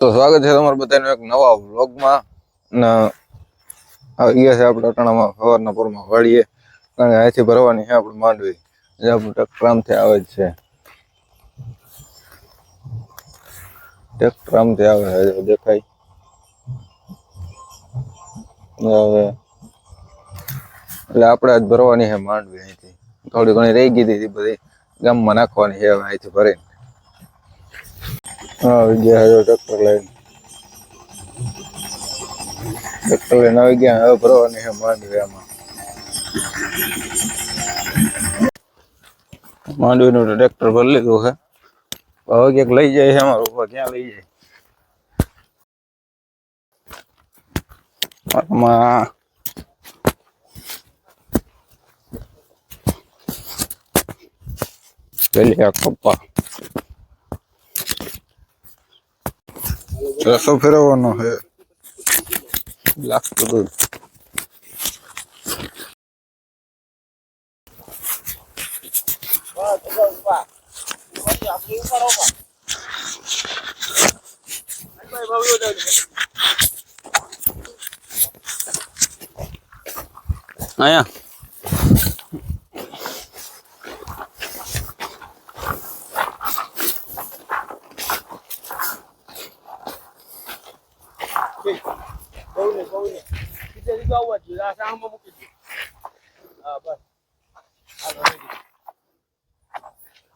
તો સ્વાગત છે તમારું બધાનું એક નવા વ્લોગમાં ને ગયા છે આપણે અટાણામાં સવારના પોરમાં વાળીએ કારણ કે અહીંથી ભરવાની છે આપણે માંડવી જે આપણું ટ્રેક્ટરથી આવે જ છે ટ્રેક્ટરથી આવે છે દેખાય હવે એટલે આપણે આજ ભરવાની છે માંડવી અહીંથી થોડી ઘણી રહી ગઈ હતી બધી ગામમાં નાખવાની છે હવે અહીંથી ભરીને હા ગયા ટ્રેક્ટર લઈને આવી ગયા હવે ભરવાની છે માંડવી આમાં માંડવીનું ટ્રેક્ટર ભરી લીધું છે હવે ક્યાંક લઈ જાય છે અમારું ક્યાં લઈ જાય આમાં પેલી આ કપ્પા રસો ફેરવવાનો છે લાગતું દૂધ આયા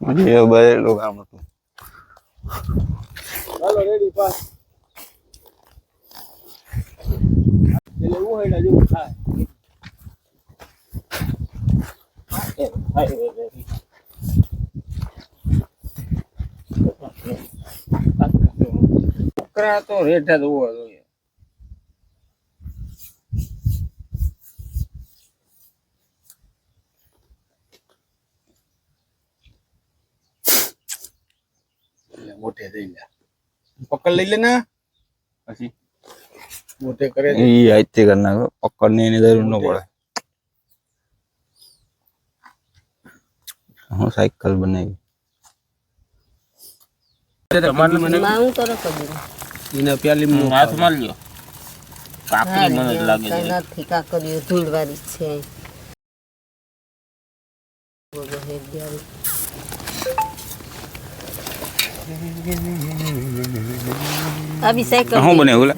ये बड़े लोग आम तो हेलो रेडी पास चले वो है ना जो था करा तो रेट है तो वो मोटे दे ले पकड़ ले लेना પછી મોટે કરે ઈ આઈતે કરના પકડને એની જરૂર ન પડે હું સાયકલ બનાવી મને માઉં કરો કદી એના પ્યાલી નું હાથ માર લ્યો કાકરી મને લાગે છે નથી કાકરી ધૂળવાળી છે બોલો હે દિયારી अभी साइकिल हाँ बने बोला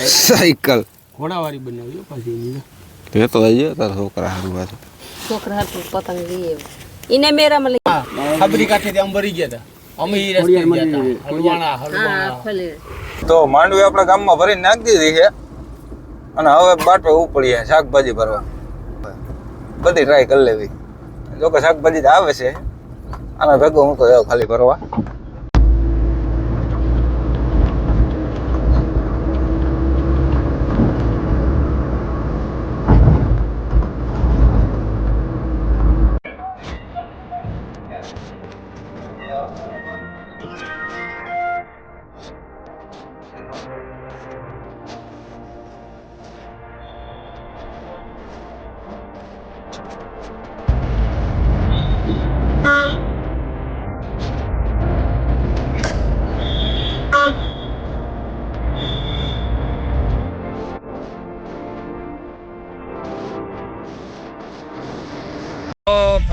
साइकिल घोड़ा वाली बनावी पाछी ते तो आइए तार छोकरा हारू बात छोकरा हारू पतंग लिए इने मेरा में खबरी काठे થી અંબરી ગયા હતા અમે ઈ રસ્તે ગયા હતા હલવાણા તો માંડવી આપણા ગામમાં ભરી નાખી દીધી છે અને હવે બાટો ઉપડી છે શાકભાજી ભરવા બધી ટ્રાય કરી લેવી જો કે શાકભાજી આવે છે આના ભેગો હું તો જાઉં ખાલી ભરવા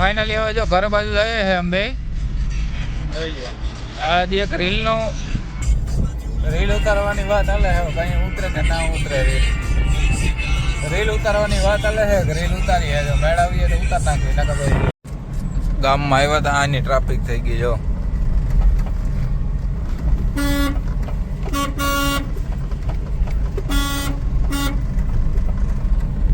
फाइनली હવે જો ઘર બાજુ જઈએ છે અંબે આ એક રીલ ઉતારવાની વાત હાલે છે કઈ ઉતરે કે ના ઉતરે રીલ ઉતારવાની વાત હાલે છે કે રીલ ઉતારીએ જો મેળાવીએ તો ઉતાર નાખીએ નકર ગામમાં આવ્યા હતા આની ટ્રાફિક થઈ ગઈ જો